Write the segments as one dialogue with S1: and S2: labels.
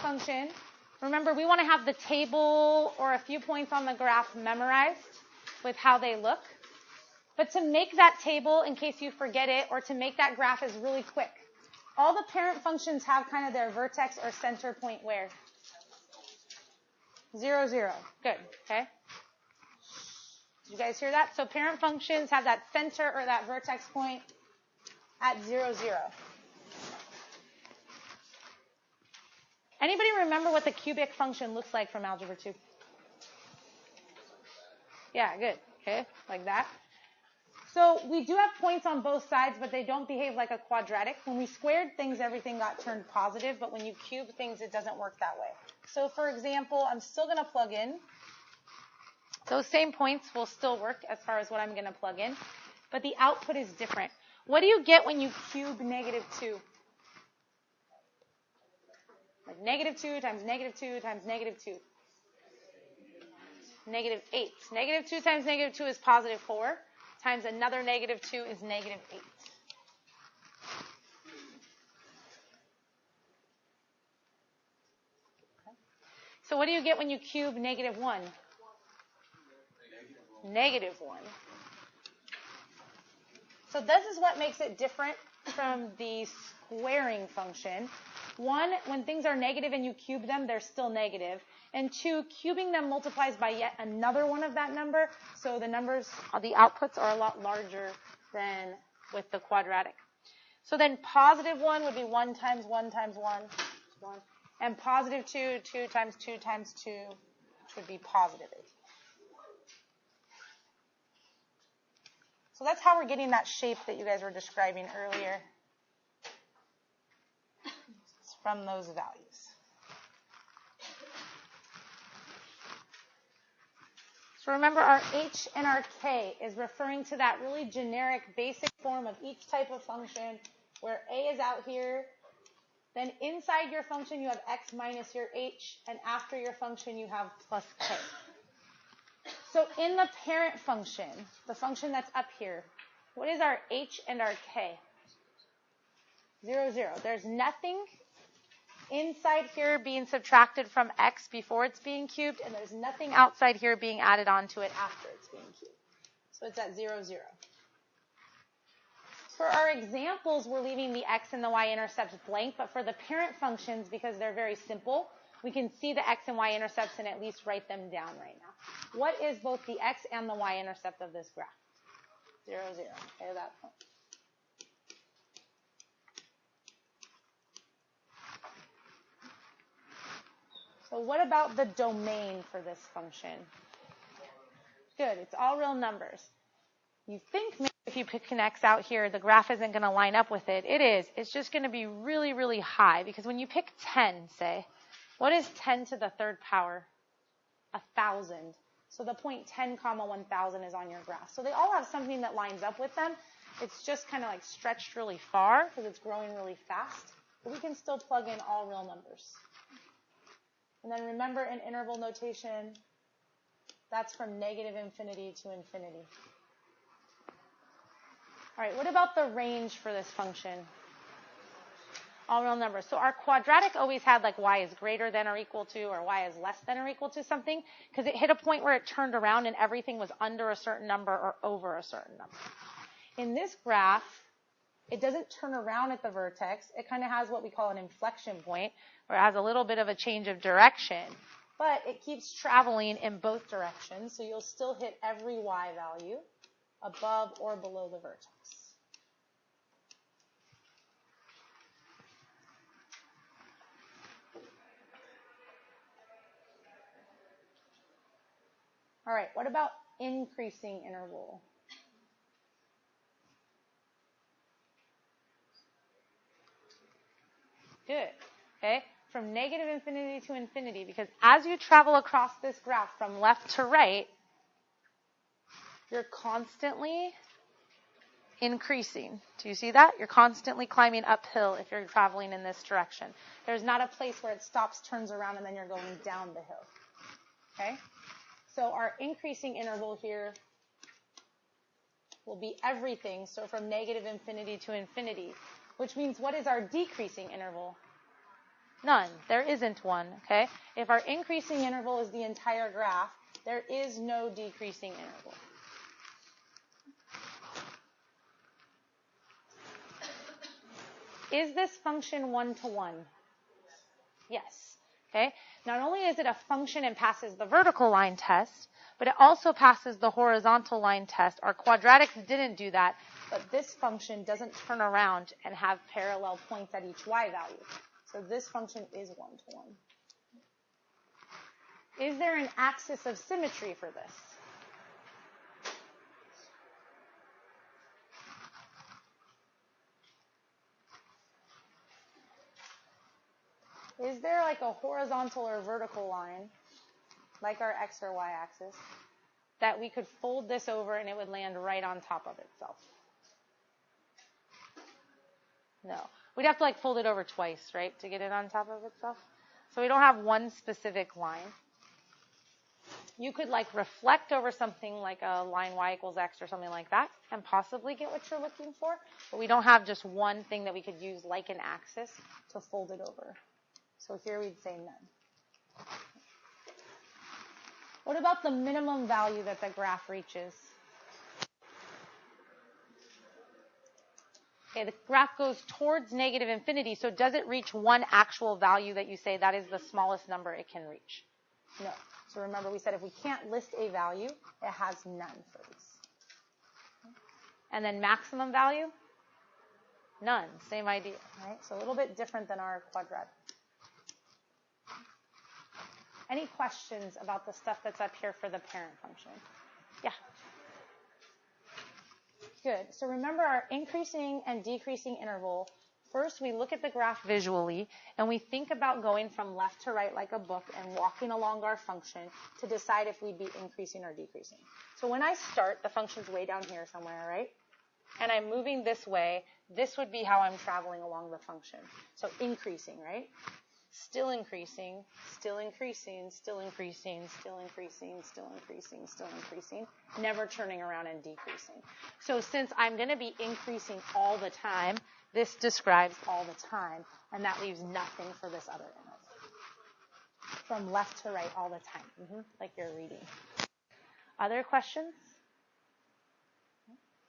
S1: function, remember we want to have the table or a few points on the graph memorized with how they look. But to make that table, in case you forget it, or to make that graph is really quick. All the parent functions have kind of their vertex or center point where? 0, 0. Good, okay? Did you guys hear that? So parent functions have that center or that vertex point at 0, 0. Anybody remember what the cubic function looks like from Algebra 2? Yeah, good. Okay, like that. So we do have points on both sides, but they don't behave like a quadratic. When we squared things, everything got turned positive, but when you cube things, it doesn't work that way. So for example, I'm still going to plug in. Those same points will still work as far as what I'm going to plug in, but the output is different. What do you get when you cube -2? Like -2 times -2 times -2. -8. -2 times -2 is +4. Times another -2 is -8. Okay. So what do you get when you cube -1? -1. So this is what makes it different from the squaring function. 1, when things are negative and you cube them, they're still negative. And 2, cubing them multiplies by yet another one of that number. So the numbers, the outputs are a lot larger than with the quadratic. So then +1 would be 1 times 1 times 1, 1. And +2, 2 times 2 times 2, which would be +8. So that's how we're getting that shape that you guys were describing earlier. It's from those values. So remember, our h and our k is referring to that really generic basic form of each type of function where a is out here. Then inside your function, you have x minus your h, and after your function, you have plus k. So in the parent function, the function that's up here, what is our h and our k? 0, 0. There's nothing inside here being subtracted from x before it's being cubed, and there's nothing outside here being added onto it after it's being cubed. So it's at 0, 0. For our examples, we're leaving the x and the y-intercepts blank, but for the parent functions, because they're very simple, we can see the x and y-intercepts and at least write them down right now. What is both the x and the y-intercept of this graph? 0, 0. Okay, that point. So what about the domain for this function? Good, it's all real numbers. You think maybe if you pick an x out here, the graph isn't going to line up with it. It is. It's just going to be really, really high, because when you pick 10, say, what is 10 to the third power? 1,000. So the point 10, 1,000 is on your graph. So they all have something that lines up with them. It's just kind of like stretched really far because it's growing really fast. But we can still plug in all real numbers. And then remember, in interval notation, that's from -infinity to infinity. All right, what about the range for this function? All real numbers. So our quadratic always had like y is greater than or equal to, or y is less than or equal to something, because it hit a point where it turned around and everything was under a certain number or over a certain number. In this graph, it doesn't turn around at the vertex. It kind of has what we call an inflection point, where it has a little bit of a change of direction, but it keeps traveling in both directions, so you'll still hit every y value above or below the vertex. All right, what about increasing interval? Good, okay? From -infinity to infinity, because as you travel across this graph from left to right, you're constantly increasing. Do you see that? You're constantly climbing uphill if you're traveling in this direction. There's not a place where it stops, turns around, and then you're going down the hill, okay? So our increasing interval here will be everything, so from -infinity to infinity, which means what is our decreasing interval? None. There isn't one, okay? If our increasing interval is the entire graph, there is no decreasing interval. Is this function one-to-one? Yes. Okay? Not only is it a function and passes the vertical line test, but it also passes the horizontal line test. Our quadratics didn't do that, but this function doesn't turn around and have parallel points at each y value. So this function is one-to-one. Is there an axis of symmetry for this? Is there like a horizontal or vertical line, like our x or y axis, that we could fold this over and it would land right on top of itself? No. We'd have to like fold it over twice, right, to get it on top of itself. So we don't have one specific line. You could like reflect over something like a line y equals x or something like that and possibly get what you're looking for. But we don't have just one thing that we could use like an axis to fold it over. So here we'd say none. What about the minimum value that the graph reaches? Okay, the graph goes towards negative infinity, so does it reach one actual value that you say that is the smallest number it can reach? No. So remember we said if we can't list a value, it has none for these. And then maximum value? None. Same idea, right? So a little bit different than our quadratic. Any questions about the stuff that's up here for the parent function? Yeah. Good. So remember our increasing and decreasing interval. First, we look at the graph visually, and we think about going from left to right like a book and walking along our function to decide if we'd be increasing or decreasing. So when I start, the function's way down here somewhere, right? And I'm moving this way. This would be how I'm traveling along the function. So increasing, right? Still increasing, still increasing, still increasing, still increasing, still increasing, still increasing, never turning around and decreasing. So since I'm going to be increasing all the time, this describes all the time, and that leaves nothing for this other interval. From left to right all the time, like you're reading. Other questions?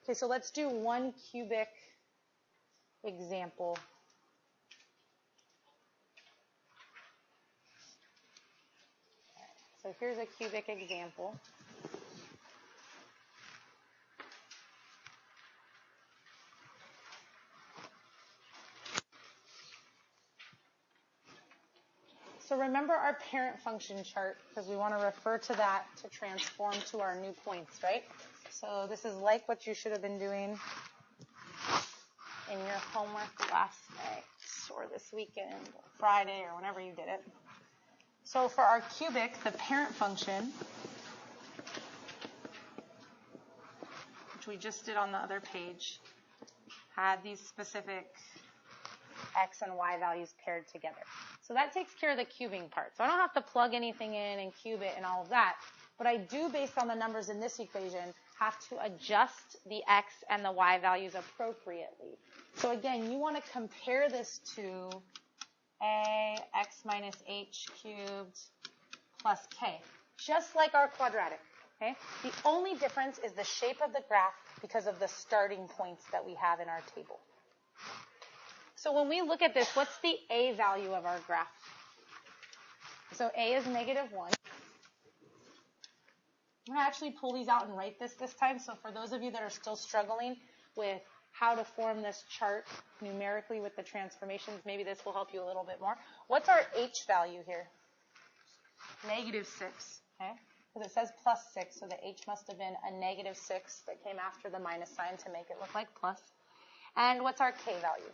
S1: Okay, so let's do one cubic example. So here's a cubic example. So remember our parent function chart, because we want to refer to that to transform to our new points, right? So this is like what you should have been doing in your homework last night or this weekend or Friday or whenever you did it. So for our cubic, the parent function, which we just did on the other page, had these specific x and y values paired together. So that takes care of the cubing part. So I don't have to plug anything in and cube it and all of that. But I do, based on the numbers in this equation, have to adjust the x and the y values appropriately. So again, you want to compare this to a x minus h cubed plus k, just like our quadratic. Okay? The only difference is the shape of the graph because of the starting points that we have in our table. So when we look at this, what's the a value of our graph? So a is negative 1. I'm going to actually pull these out and write this time. So for those of you that are still struggling with how to form this chart numerically with the transformations, maybe this will help you a little bit more. What's our h value here? Negative 6. Okay? Because it says plus 6, so the h must have been a negative 6 that came after the minus sign to make it look like plus. And what's our k value?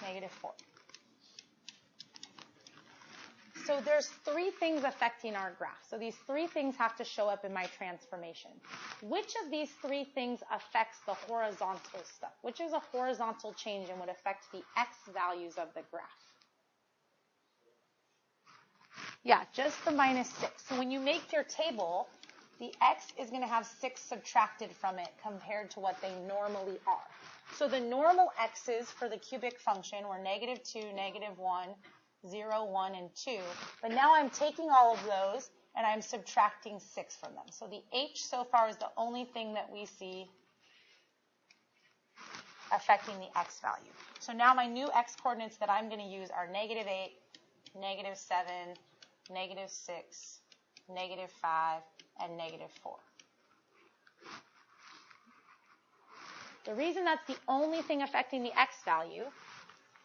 S1: Negative 4. So there's 3 things affecting our graph. So these 3 things have to show up in my transformation. Which of these 3 things affects the horizontal stuff? Which is a horizontal change and would affect the x values of the graph? Yeah, just the minus 6. So when you make your table, the x is going to have 6 subtracted from it compared to what they normally are. So the normal x's for the cubic function were negative 2, negative 1, 0, 1, and 2. But now I'm taking all of those and I'm subtracting 6 from them. So the h so far is the only thing that we see affecting the x value. So now my new x coordinates that I'm going to use are negative 8, negative 7, negative 6, negative 5, and negative 4. The reason that's the only thing affecting the x value,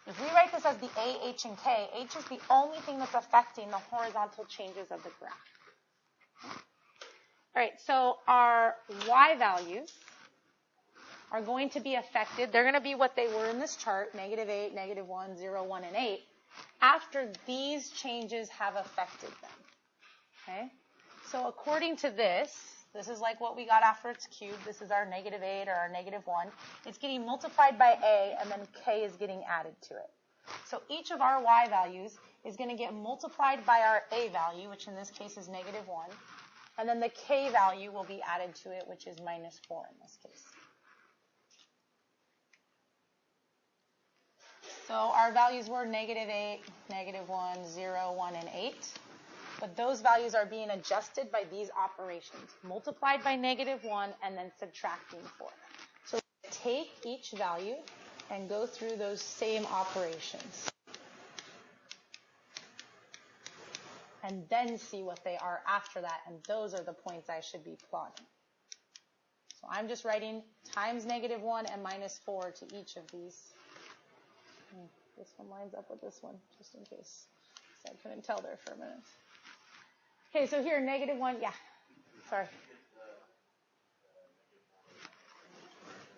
S1: if we write this as the a, h, and k, h is the only thing that's affecting the horizontal changes of the graph. All right, so our y values are going to be affected. They're going to be what they were in this chart, negative 8, negative 1, 0, 1, and 8, after these changes have affected them. Okay? So according to this is like what we got after it's cubed. This is our negative 8 or our negative 1. It's getting multiplied by a, and then k is getting added to it. So each of our y values is going to get multiplied by our a value, which in this case is negative 1, and then the k value will be added to it, which is minus 4 in this case. So our values were negative 8, negative 1, 0, 1, and 8. But those values are being adjusted by these operations, multiplied by negative 1 and then subtracting 4. So take each value and go through those same operations. And then see what they are after that, and those are the points I should be plotting. So I'm just writing times negative 1 and minus 4 to each of these. This one lines up with this one, just in case. So I couldn't tell there for a minute. Okay, so here, negative 1, yeah. Sorry.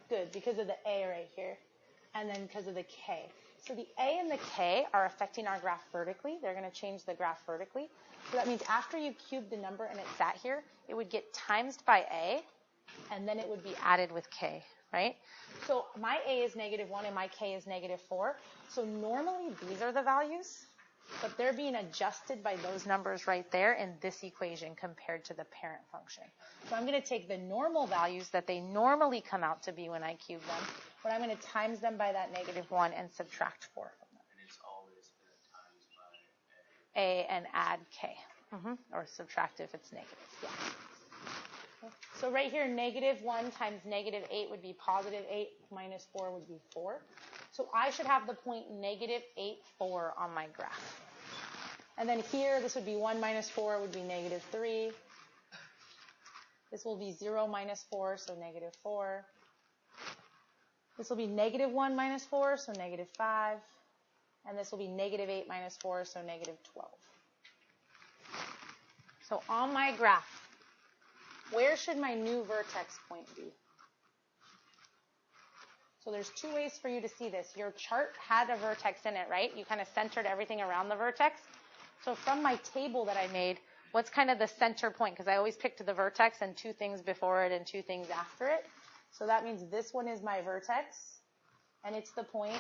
S1: Good, because of the a right here, and then because of the k. So the a and the k are affecting our graph vertically. They're going to change the graph vertically. So that means after you cube the number and it sat here, it would get times by a, and then it would be added with k, right? So my a is negative 1 and my k is negative 4. So normally these are the values, but they're being adjusted by those numbers right there in this equation compared to the parent function. So I'm going to take the normal values that they normally come out to be when I cube them, but I'm going to times them by that negative 1 and subtract 4 from them.
S2: And it's always times by
S1: a and add k, or subtract if it's negative, yeah. Okay. So right here, negative 1 times negative 8 would be positive 8, minus 4 would be 4. So I should have the point negative 8, 4 on my graph. And then here, this would be 1 minus 4 would be negative 3. This will be 0 minus 4, so negative 4. This will be negative 1 minus 4, so negative 5. And this will be negative 8 minus 4, so negative 12. So on my graph, where should my new vertex point be? So there's two ways for you to see this. Your chart had a vertex in it, right? You kind of centered everything around the vertex. So from my table that I made, what's kind of the center point? Because I always picked the vertex and 2 things before it and 2 things after it. So that means this one is my vertex, and it's the point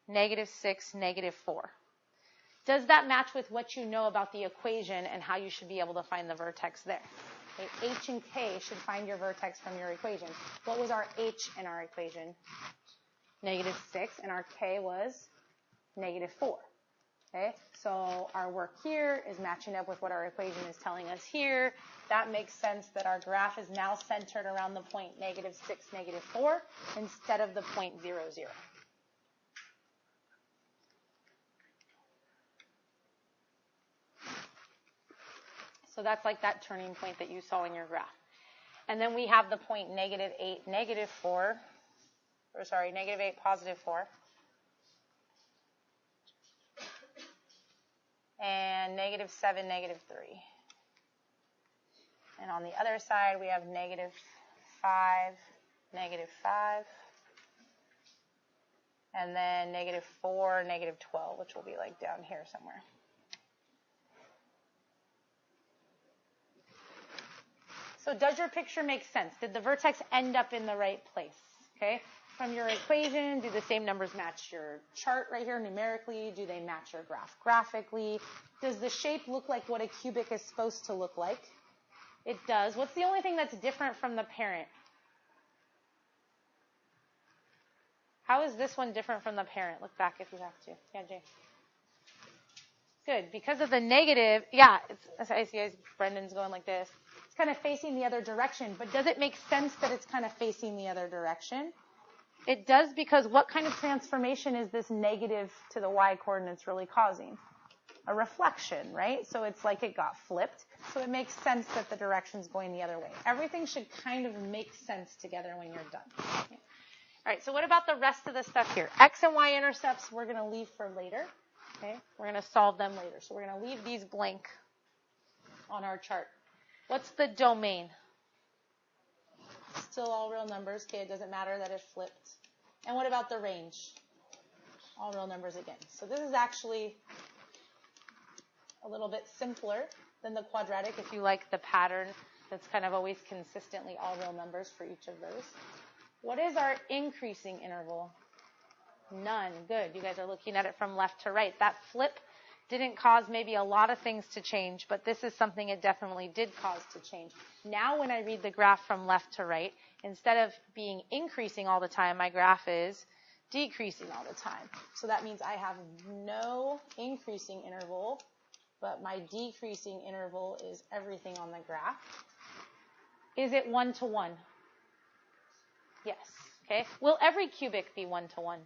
S1: negative 6, negative 4. Does that match with what you know about the equation and how you should be able to find the vertex there? Okay, h and k should find your vertex from your equation. What was our h in our equation? Negative 6, and our k was negative 4. Okay, so our work here is matching up with what our equation is telling us here. That makes sense that our graph is now centered around the point negative 6, negative 4 instead of the point 0, 0. So that's like that turning point that you saw in your graph. And then we have the point negative 8, negative 4. Or sorry, negative 8, positive 4. And negative 7, negative 3. And on the other side, we have negative 5, negative 5. And then negative 4, negative 12, which will be like down here somewhere. So does your picture make sense? Did the vertex end up in the right place? Okay. From your equation, do the same numbers match your chart right here numerically? Do they match your graph graphically? Does the shape look like what a cubic is supposed to look like? It does. What's the only thing that's different from the parent? How is this one different from the parent? Look back if you have to. Yeah, Jay. Good. Because of the negative, yeah, I see guys, Brendan's going like this. It's kind of facing the other direction, but does it make sense that it's kind of facing the other direction? It does, because what kind of transformation is this negative to the y coordinates really causing? A reflection, right? So it's like it got flipped. So it makes sense that the direction's going the other way. Everything should kind of make sense together when you're done. Okay. All right, so what about the rest of the stuff here? X and Y intercepts we're going to leave for later. Okay, we're going to solve them later. So we're going to leave these blank on our chart. What's the domain? Still all real numbers. Okay, it doesn't matter that it flipped. And what about the range? All real numbers again. So this is actually a little bit simpler than the quadratic if you like the pattern that's kind of always consistently all real numbers for each of those. What is our increasing interval? None. Good. You guys are looking at it from left to right. That flip didn't cause maybe a lot of things to change, but this is something it definitely did cause to change. Now when I read the graph from left to right, instead of being increasing all the time, my graph is decreasing all the time. So that means I have no increasing interval, but my decreasing interval is everything on the graph. Is it 1 to 1? Yes. Okay. Will every cubic be 1 to 1?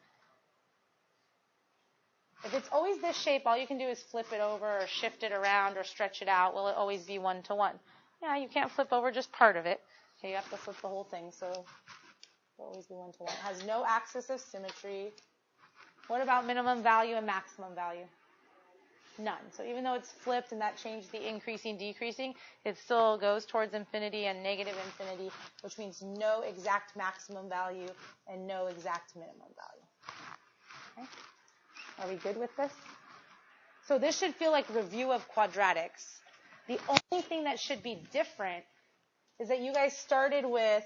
S1: If it's always this shape, all you can do is flip it over or shift it around or stretch it out. Will it always be 1 to 1? Yeah, you can't flip over just part of it. Okay, you have to flip the whole thing, so it will always be 1 to 1. It has no axis of symmetry. What about minimum value and maximum value? None. So even though it's flipped and that changed the increasing, decreasing, it still goes towards infinity and negative infinity, which means no exact maximum value and no exact minimum value. Okay. Are we good with this? So this should feel like review of quadratics. The only thing that should be different is that you guys started with